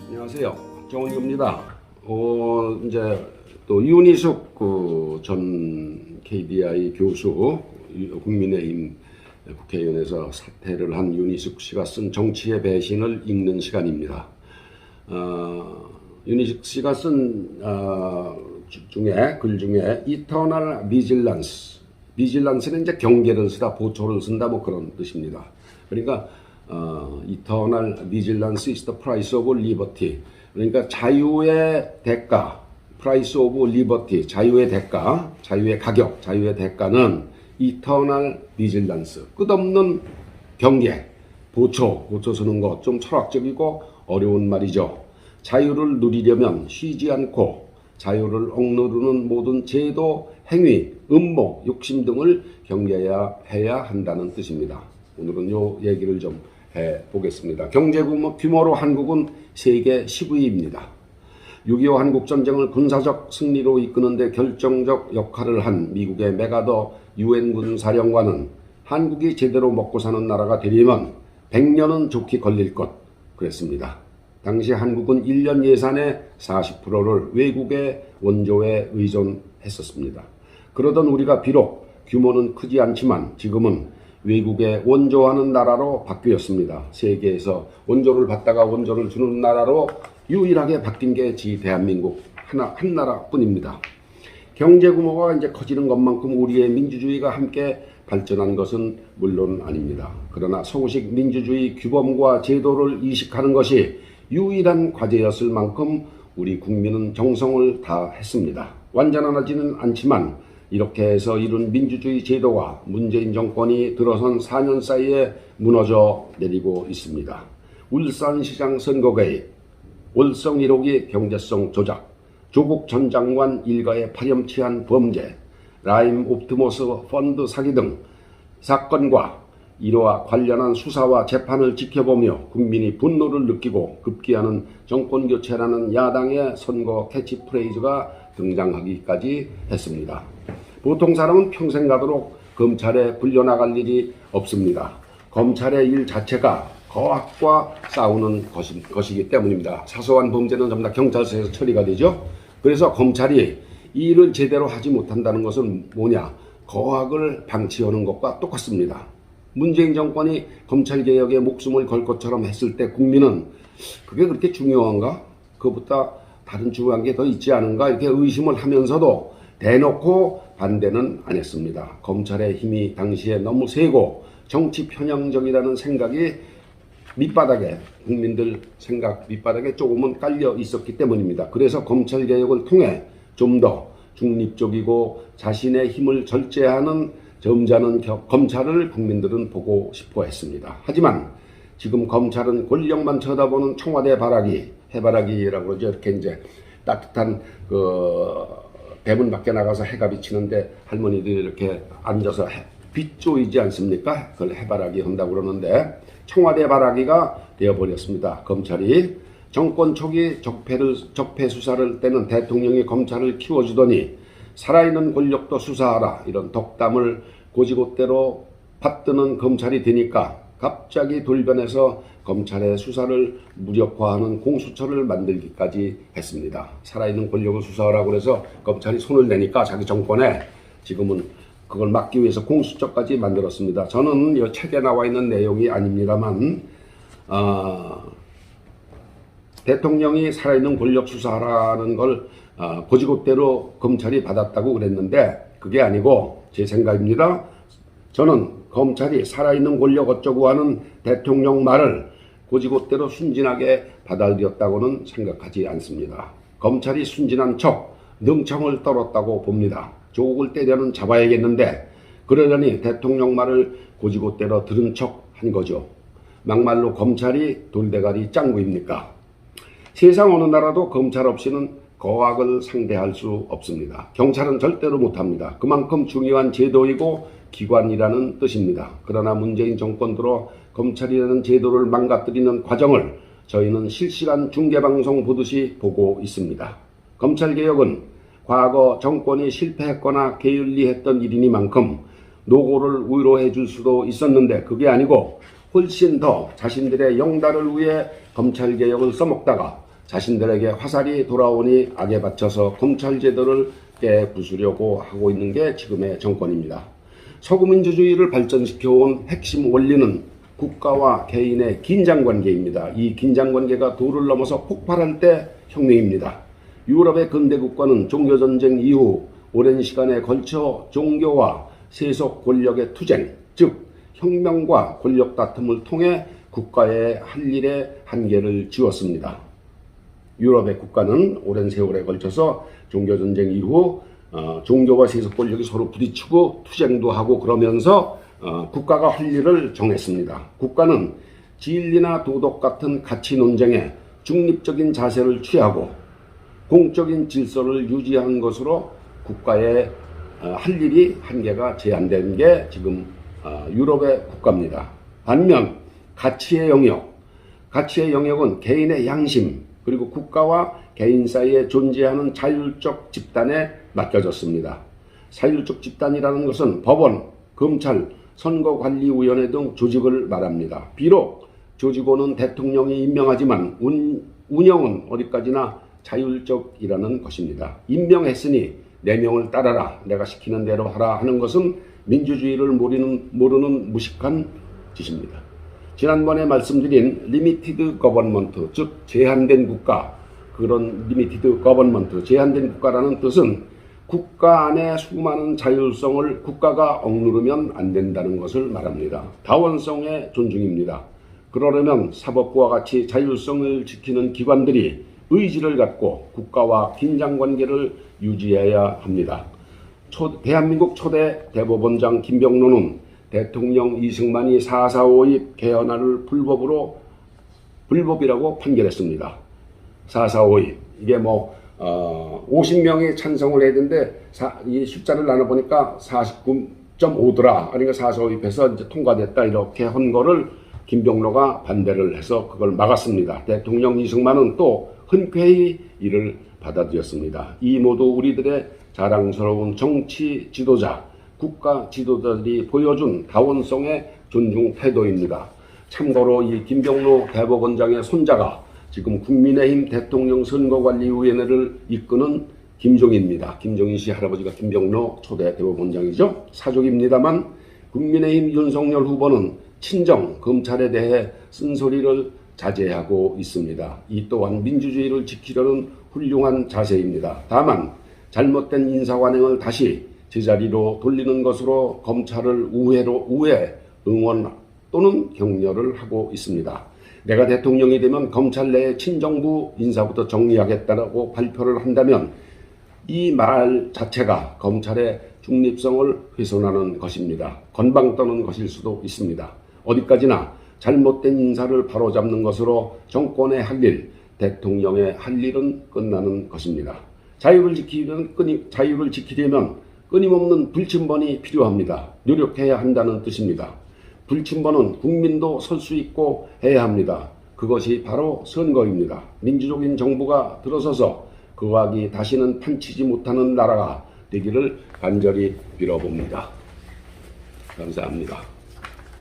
안녕하세요. 정원규입니다. 이제 또 윤희숙 전 KDI 교수, 국민의힘 국회의원에서 사퇴를 한 윤희숙 씨가 쓴 정치의 배신을 읽는 시간입니다. 윤희숙 씨가 쓴 글 중에 이터널 비질란스, 비질란스는 이제 경계를 쓰다, 보초를 쓴다, 뭐 그런 뜻입니다. 그러니까 eternal vigilance is the price of liberty. 그러니까 자유의 대가, price of liberty, 자유의 대가, 자유의 가격, 자유의 대가는 eternal vigilance, 끝없는 경계, 보초 서는 것, 좀 철학적이고 어려운 말이죠. 자유를 누리려면 쉬지 않고 자유를 억누르는 모든 제도, 행위, 음모, 욕심 등을 경계해야 한다는 뜻입니다. 오늘은 요 얘기를 좀 해보겠습니다. 경제 규모로 한국은 세계 10위입니다. 6.25 한국전쟁을 군사적 승리로 이끄는데 결정적 역할을 한 미국의 메가더 유엔군 사령관은 한국이 제대로 먹고 사는 나라가 되려면 100년은 좋게 걸릴 것 그랬습니다. 당시 한국은 1년 예산의 40%를 외국의 원조에 의존했었습니다. 그러던 우리가 비록 규모는 크지 않지만 지금은 외국에 원조하는 나라로 바뀌었습니다. 세계에서 원조를 받다가 원조를 주는 나라로 유일하게 바뀐 게 대한민국 한 나라뿐입니다. 경제 규모가 이제 커지는 것만큼 우리의 민주주의가 함께 발전한 것은 물론 아닙니다. 그러나 소구식 민주주의 규범과 제도를 이식하는 것이 유일한 과제였을 만큼 우리 국민은 정성을 다했습니다. 완전하지는 않지만 이렇게 해서 이룬 민주주의 제도가 문재인 정권이 들어선 4년 사이에 무너져 내리고 있습니다. 울산시장 선거 개입, 월성 1호기 경제성 조작, 조국 전 장관 일가의 파렴치한 범죄, 라임 옵티머스 펀드 사기 등 사건과 이와 관련한 수사와 재판을 지켜보며 국민이 분노를 느끼고 급기야는 정권교체라는 야당의 선거 캐치프레이즈가 등장하기까지 했습니다. 보통 사람은 평생 가도록 검찰에 불려나갈 일이 없습니다. 검찰의 일 자체가 거악과 싸우는 것이기 때문입니다. 사소한 범죄는 전부 다 경찰서에서 처리가 되죠. 그래서 검찰이 이 일을 제대로 하지 못한다는 것은 뭐냐? 거악을 방치하는 것과 똑같습니다. 문재인 정권이 검찰개혁에 목숨을 걸 것처럼 했을 때 국민은 그게 그렇게 중요한가? 그것보다 다른 중요한 게 더 있지 않은가? 이렇게 의심을 하면서도 대놓고 반대는 안 했습니다. 검찰의 힘이 당시에 너무 세고 정치 편향적이라는 생각이 밑바닥에, 국민들 생각 밑바닥에 조금은 깔려 있었기 때문입니다. 그래서 검찰개혁을 통해 좀 더 중립적이고 자신의 힘을 절제하는 점잖은 검찰을 국민들은 보고 싶어 했습니다. 하지만 지금 검찰은 권력만 쳐다보는 청와대 바라기, 해바라기라고 그러죠. 이렇게 이제 따뜻한 대문 밖에 나가서 해가 비치는데 할머니들이 이렇게 앉아서 빛 쪼이지 않습니까? 그걸 해바라기 한다고 그러는데 청와대 바라기가 되어버렸습니다. 검찰이 정권 초기 적폐 수사를 때는 대통령이 검찰을 키워주더니 살아있는 권력도 수사하라 이런 덕담을 고지곳대로 받드는 검찰이 되니까 갑자기 돌변해서 검찰의 수사를 무력화하는 공수처를 만들기까지 했습니다. 살아있는 권력을 수사하라고 해서 검찰이 손을 내니까 자기 정권에 지금은 그걸 막기 위해서 공수처까지 만들었습니다. 저는 이 책에 나와 있는 내용이 아닙니다만 대통령이 살아있는 권력 수사하라는 걸 고지곳대로 검찰이 받았다고 그랬는데 그게 아니고 제 생각입니다. 저는 검찰이 살아있는 권력 어쩌고 하는 대통령 말을 고지곳대로 순진하게 받아들였다고는 생각하지 않습니다. 검찰이 순진한 척 능청을 떨었다고 봅니다. 조국을 때려는 잡아야겠는데 그러려니 대통령 말을 고지곳대로 들은 척 한 거죠. 막말로 검찰이 돌대가리 짱구입니까? 세상 어느 나라도 검찰 없이는 거악을 상대할 수 없습니다. 경찰은 절대로 못합니다. 그만큼 중요한 제도이고 기관이라는 뜻입니다. 그러나 문재인 정권 들어 검찰이라는 제도를 망가뜨리는 과정을 저희는 실시간 중계방송 보듯이 보고 있습니다. 검찰개혁은 과거 정권이 실패했거나 게을리했던 일이니만큼 노고를 위로해 줄 수도 있었는데 그게 아니고 훨씬 더 자신들의 영달을 위해 검찰개혁을 써먹다가 자신들에게 화살이 돌아오니 악에 받쳐서 검찰 제도를 깨부수려고 하고 있는 게 지금의 정권입니다. 서구민주주의를 발전시켜온 핵심 원리는 국가와 개인의 긴장관계입니다. 이 긴장관계가 도를 넘어서 폭발할 때 혁명입니다. 유럽의 근대 국가는 종교전쟁 이후 오랜 시간에 걸쳐 종교와 세속 권력의 투쟁, 즉 혁명과 권력 다툼을 통해 국가의 할 일의 한계를 지웠습니다. 유럽의 국가는 오랜 세월에 걸쳐서 종교전쟁 이후 종교와 세속 권력이 서로 부딪히고 투쟁도 하고 그러면서 국가가 할 일을 정했습니다. 국가는 진리나 도덕 같은 가치 논쟁에 중립적인 자세를 취하고 공적인 질서를 유지하는 것으로 국가의 할 일이 한계가 제한된 게 지금 유럽의 국가입니다. 반면 가치의 영역은 개인의 양심 그리고 국가와 개인 사이에 존재하는 자율적 집단에 맡겨졌습니다. 자율적 집단이라는 것은 법원, 검찰, 선거관리위원회 등 조직을 말합니다. 비록 조직원은 대통령이 임명하지만 운영은 어디까지나 자율적이라는 것입니다. 임명했으니 내 명을 따라라, 내가 시키는 대로 하라 하는 것은 민주주의를 모르는 무식한 짓입니다. 지난번에 말씀드린 리미티드 거버먼트, 즉 제한된 국가, 그런 리미티드 거버먼트, 제한된 국가라는 뜻은 국가 안에 수많은 자율성을 국가가 억누르면 안 된다는 것을 말합니다. 다원성의 존중입니다. 그러려면 사법부와 같이 자율성을 지키는 기관들이 의지를 갖고 국가와 긴장관계를 유지해야 합니다. 대한민국 초대 대법원장 김병로는 대통령 이승만이 4.4.5입 개헌안을 불법이라고 판결했습니다. 4.4.5입 이게 50명이 찬성을 해야 되는데 이 숫자를 나눠보니까 49.5더라. 그러니까 4.4.5입에서 이제 통과됐다 이렇게 한 거를 김병로가 반대를 해서 그걸 막았습니다. 대통령 이승만은 또 흔쾌히 이를 받아들였습니다. 이 모두 우리들의 자랑스러운 정치 지도자, 국가 지도자들이 보여준 다원성의 존중 태도입니다. 참고로 이 김병로 대법원장의 손자가 지금 국민의힘 대통령 선거관리위원회를 이끄는 김종인입니다. 김종인 씨 할아버지가 김병로 초대 대법원장이죠. 사족입니다만 국민의힘 윤석열 후보는 친정 검찰에 대해 쓴소리를 자제하고 있습니다. 이 또한 민주주의를 지키려는 훌륭한 자세입니다. 다만 잘못된 인사관행을 다시 제자리로 돌리는 것으로 검찰을 우회, 응원 또는 격려를 하고 있습니다. 내가 대통령이 되면 검찰 내 친정부 인사부터 정리하겠다고 발표를 한다면 이 말 자체가 검찰의 중립성을 훼손하는 것입니다. 건방 떠는 것일 수도 있습니다. 어디까지나 잘못된 인사를 바로잡는 것으로 정권의 할 일, 대통령의 할 일은 끝나는 것입니다. 자유를 지키려면 끊임없는 불침번이 필요합니다. 노력해야 한다는 뜻입니다. 불침번은 국민도 설 수 있고 해야 합니다. 그것이 바로 선거입니다. 민주적인 정부가 들어서서 거각이 다시는 판치지 못하는 나라가 되기를 간절히 빌어봅니다. 감사합니다.